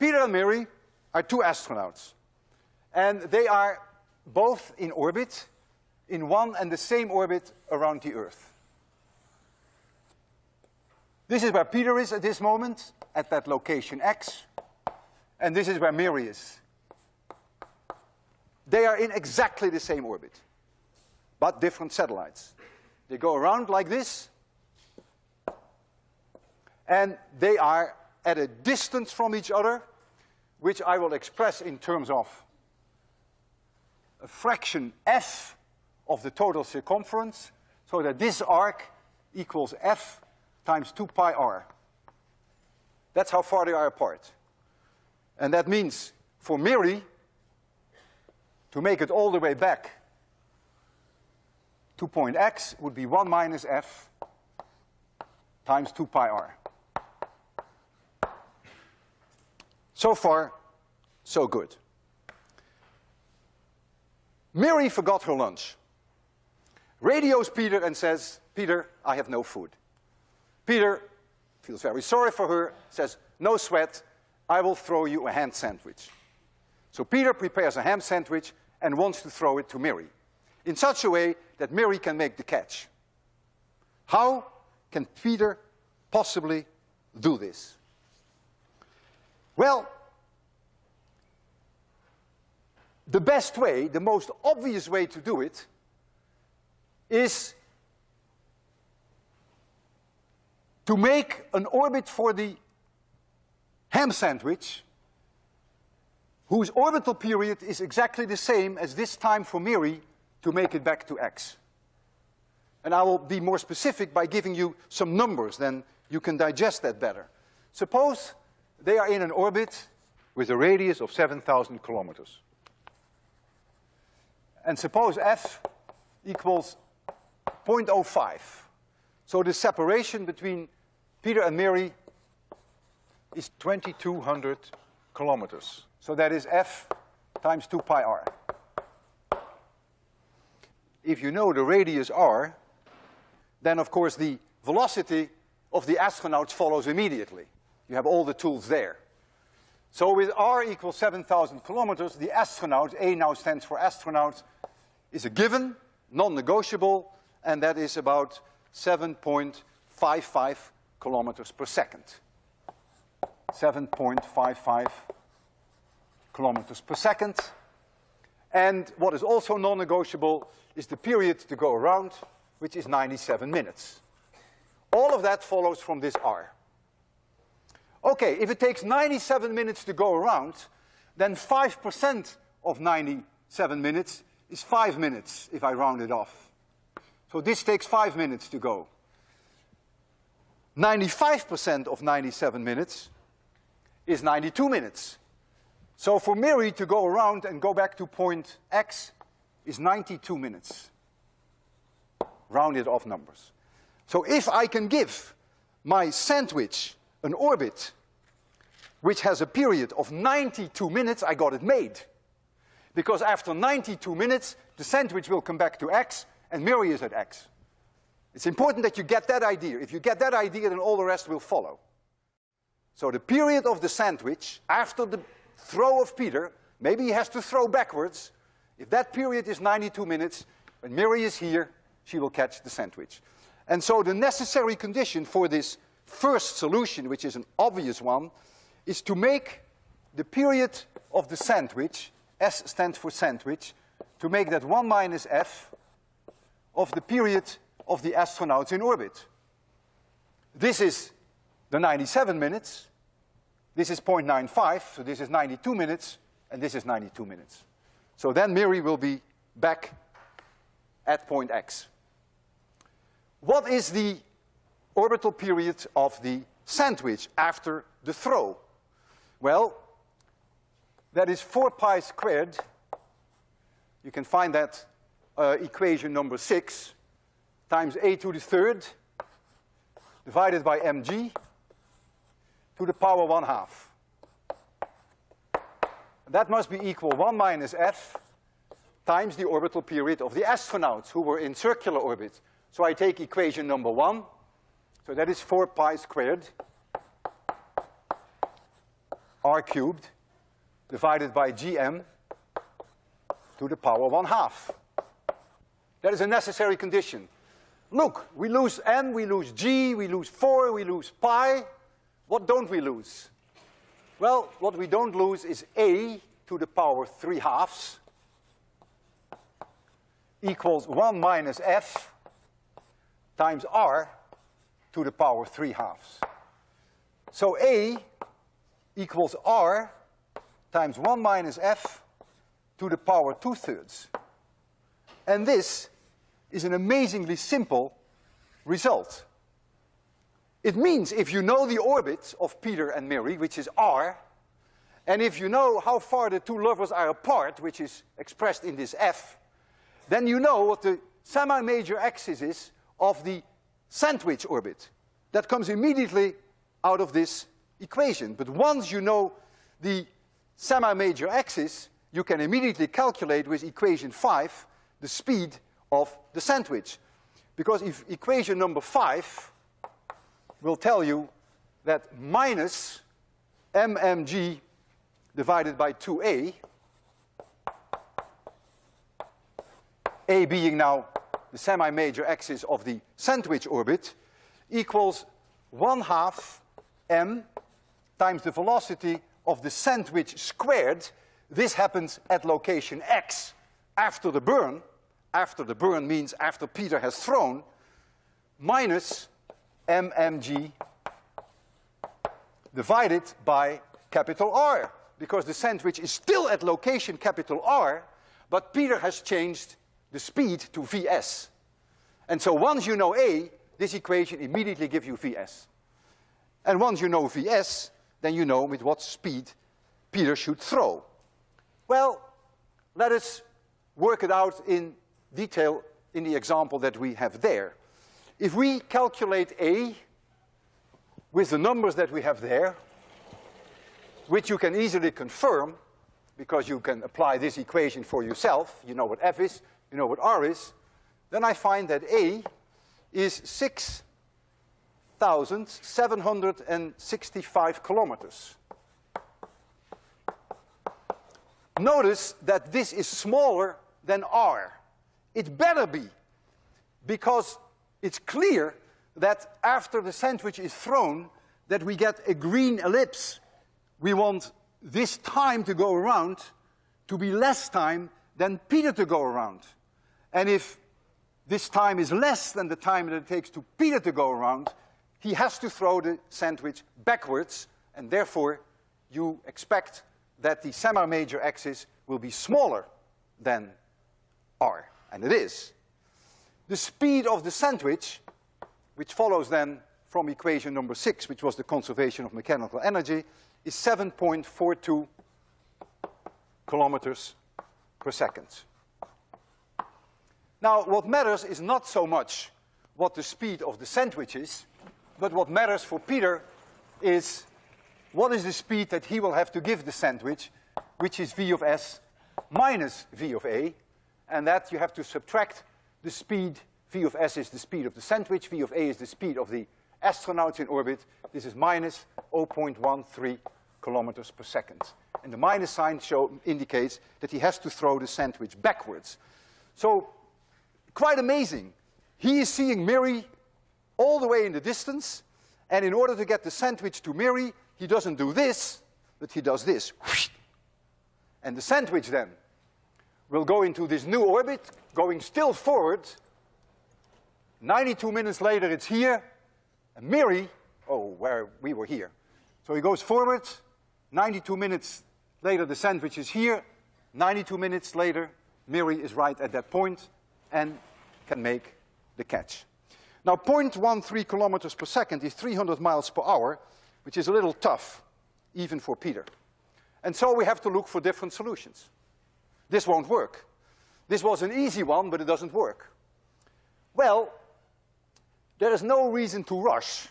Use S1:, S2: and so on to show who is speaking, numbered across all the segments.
S1: Peter and Mary are two astronauts, and they are both in orbit, in one and the same orbit around the Earth. This is where Peter is at this moment, at that location X, and this is where Mary is. They are in exactly the same orbit, but different satellites. They go around like this, and they are at a distance from each other, which I will express in terms of a fraction f of the total circumference, so that this arc equals f times 2 pi r. That's how far they are apart. And that means for Mary, to make it all the way back to point X would be 1 minus f times 2 pi r. So far, so good. Mary forgot her lunch. Radios Peter and says, Peter, I have no food. Peter feels very sorry for her, says, no sweat, I will throw you a ham sandwich. So Peter prepares a ham sandwich and wants to throw it to Mary, in such a way that Mary can make the catch. How can Peter possibly do this? Well, the best way, the most obvious way to do it is to make an orbit for the ham sandwich whose orbital period is exactly the same as this time for Mary to make it back to X. And I will be more specific by giving you some numbers, then you can digest that better. Suppose they are in an orbit with a radius of 7,000 kilometers. And suppose f equals 0.05. So the separation between Peter and Mary is 2,200 kilometers. So that is f times 2 pi r. If you know the radius r, then of course the velocity of the astronauts follows immediately. You have all the tools there. So with r equals 7,000 kilometers, the astronauts, A now stands for astronauts, is a given, non-negotiable, and that is about 7.55 kilometers per second. 7.55 kilometers per second. And what is also non-negotiable is the period to go around, which is 97 minutes. All of that follows from this r. Okay, if it takes 97 minutes to go around, then 5% of 97 minutes is 5 minutes, if I round it off. So this takes 5 minutes to go. 95% of 97 minutes is 92 minutes. So for Mary to go around and go back to point X is 92 minutes. Rounded off numbers. So if I can give my sandwich an orbit which has a period of 92 minutes, I got it made. Because after 92 minutes, the sandwich will come back to X, and Mary is at X. It's important that you get that idea. If you get that idea, then all the rest will follow. So the period of the sandwich, after the throw of Peter, maybe he has to throw backwards. If that period is 92 minutes, when Mary is here, she will catch the sandwich. And so the necessary condition for this first solution, which is an obvious one, is to make the period of the sandwich, S stands for sandwich, to make that 1 minus f of the period of the astronauts in orbit. This is the 97 minutes, this is 0.95, so this is 92 minutes, and this is 92 minutes. So then Mary will be back at point X. What is the orbital period of the sandwich after the throw? Well, that is 4 pi squared. You can find that equation number 6 times a to the third divided by mg to the power 1/2. That must be equal 1 minus f times the orbital period of the astronauts who were in circular orbit. So I take equation number 1, so that is 4 pi squared r cubed divided by gm to the power 1/2. That is a necessary condition. Look, we lose m, we lose g, we lose 4, we lose pi. What don't we lose? Well, what we don't lose is a to the power 3/2 equals 1 minus f times r to the power 3/2. So a equals r times 1 minus f to the power 2/3. And this is an amazingly simple result. It means if you know the orbit of Peter and Mary, which is r, and if you know how far the two lovers are apart, which is expressed in this f, then you know what the semi-major axis is of the sandwich orbit. That comes immediately out of this equation. But once you know the semi-major axis, you can immediately calculate with equation 5 the speed of the sandwich. Because if equation number 5 will tell you that minus mmg divided by 2a, a being now the semi-major axis of the sandwich orbit, equals 1/2 m times the velocity of the sandwich squared. This happens at location x after the burn. After the burn means after Peter has thrown, minus mmg divided by capital R, because the sandwich is still at location capital R, but Peter has changed the speed to vs. And so once you know a, this equation immediately gives you vs. And once you know vs, then you know with what speed Peter should throw. Well, let us work it out in detail in the example that we have there. If we calculate a with the numbers that we have there, which you can easily confirm, because you can apply this equation for yourself, you know what f is, you know what r is, then I find that a is 6,765 kilometers. Notice that this is smaller than r. It better be, because it's clear that after the sandwich is thrown, that we get a green ellipse. We want this time to go around to be less time than Peter to go around. And if this time is less than the time that it takes to Peter to go around, he has to throw the sandwich backwards, and therefore you expect that the semi-major axis will be smaller than r, and it is. The speed of the sandwich, which follows then from equation number 6, which was the conservation of mechanical energy, is 7.42 kilometers per second. Now, what matters is not so much what the speed of the sandwich is, but what matters for Peter is what is the speed that he will have to give the sandwich, which is v of s minus v of a, and that you have to subtract the speed. V of s is the speed of the sandwich, v of a is the speed of the astronauts in orbit. This is minus 0.13 kilometers per second. And the minus sign indicates that he has to throw the sandwich backwards. So, quite amazing. He is seeing Mary all the way in the distance, and in order to get the sandwich to Mary, he doesn't do this, but he does this. And the sandwich then will go into this new orbit, going still forward. 92 minutes later, it's here, and Mary, where we were here. So he goes forward, 92 minutes later, the sandwich is here, 92 minutes later, Mary is right at that point and can make the catch. Now, 0.13 kilometers per second is 300 miles per hour, which is a little tough, even for Peter. And so we have to look for different solutions. This won't work. This was an easy one, but it doesn't work. Well, there is no reason to rush.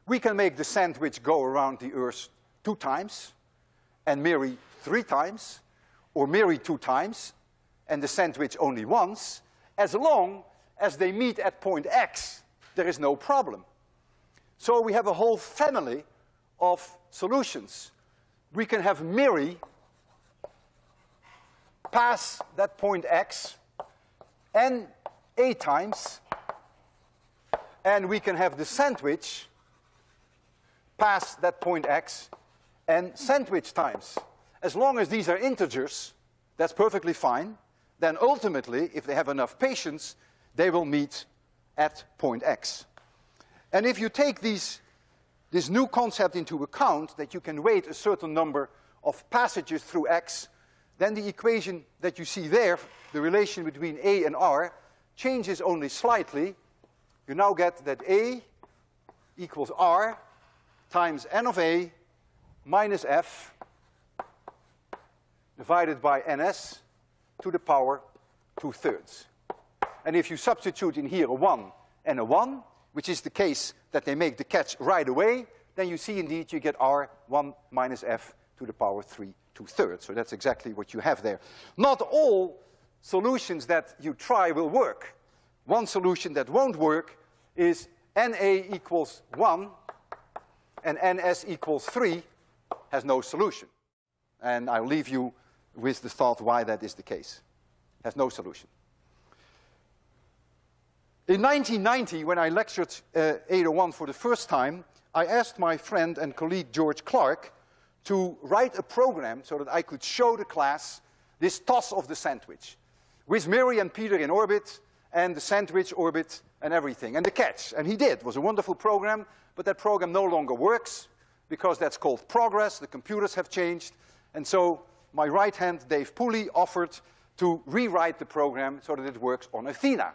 S1: We can make the sandwich go around the Earth 2 times, and Mary 3 times, or Mary 2 times, and the sandwich only once. As long as they meet at point X, there is no problem. So we have a whole family of solutions. we can have Mary pass that point X n a times, and we can have the sandwich pass that point X and sandwich times. As long as these are integers, that's perfectly fine. Then ultimately, if they have enough patience, they will meet at point X. And if you take this new concept into account, that you can wait a certain number of passages through X, then the equation that you see there, the relation between A and R, changes only slightly. You now get that A equals R times n of A minus F divided by ns to the power 2/3. And if you substitute in here a 1 and a 1, which is the case that they make the catch right away, then you see indeed you get R1 minus F to the power 3/2. So that's exactly what you have there. Not all solutions that you try will work. One solution that won't work is NA equals 1 and NS equals 3 has no solution. And I'll leave you with the thought why that is the case. Has no solution. In 1990, when I lectured 801 for the first time, I asked my friend and colleague George Clark to write a program so that I could show the class this toss of the sandwich, with Mary and Peter in orbit, and the sandwich orbit, and everything, and the catch. And he did. It was a wonderful program, but that program no longer works, because that's called progress. The computers have changed. And so my right hand, Dave Pooley, offered to rewrite the program so that it works on Athena.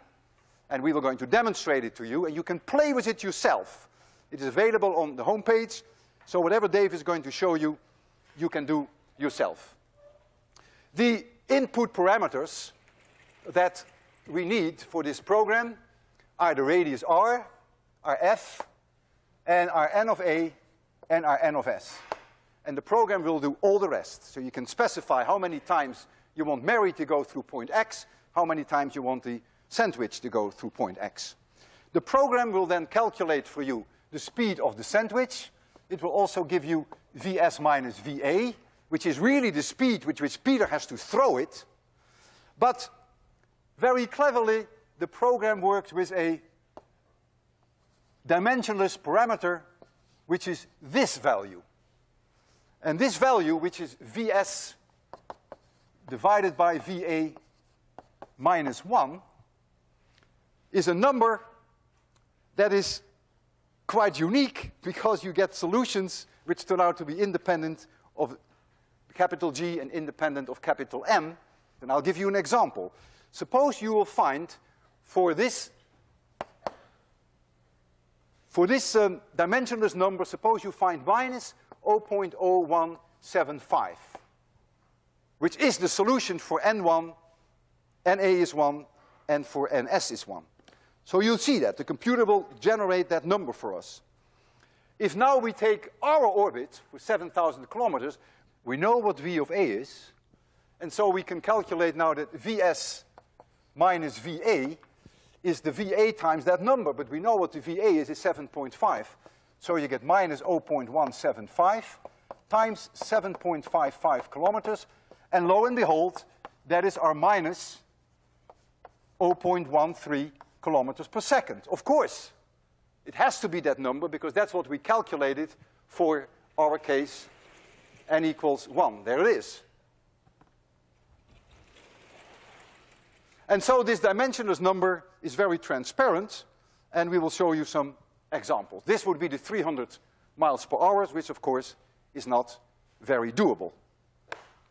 S1: And we were going to demonstrate it to you, and you can play with it yourself. It is available on the homepage, so whatever Dave is going to show you, you can do yourself. The input parameters that we need for this program are the radius r, our f, and our n of a, and our n of s. And the program will do all the rest. So you can specify how many times you want Mary to go through point X, how many times you want the sandwich to go through point X. The program will then calculate for you the speed of the sandwich. It will also give you Vs minus Va, which is really the speed with which Peter has to throw it. But very cleverly, the program works with a dimensionless parameter, which is this value. And this value, which is Vs divided by Va minus 1, is a number that is quite unique, because you get solutions which turn out to be independent of capital G and independent of capital M. And I'll give you an example. Suppose you will find for this dimensionless number, suppose you find minus 0.0175, which is the solution for N1, NA is 1, and for NS is 1. So you'll see that. The computer will generate that number for us. If now we take our orbit for 7,000 kilometers, we know what V of A is, and so we can calculate now that Vs minus Va is the Va times that number, but we know what the Va is 7.5. So you get minus 0.175 times 7.55 kilometers, and lo and behold, that is our minus 0.13 kilometers per second. Of course, it has to be that number, because that's what we calculated for our case, n equals 1. There it is. And so this dimensionless number is very transparent, and we will show you some examples. This would be the 300 miles per hour, which of course is not very doable.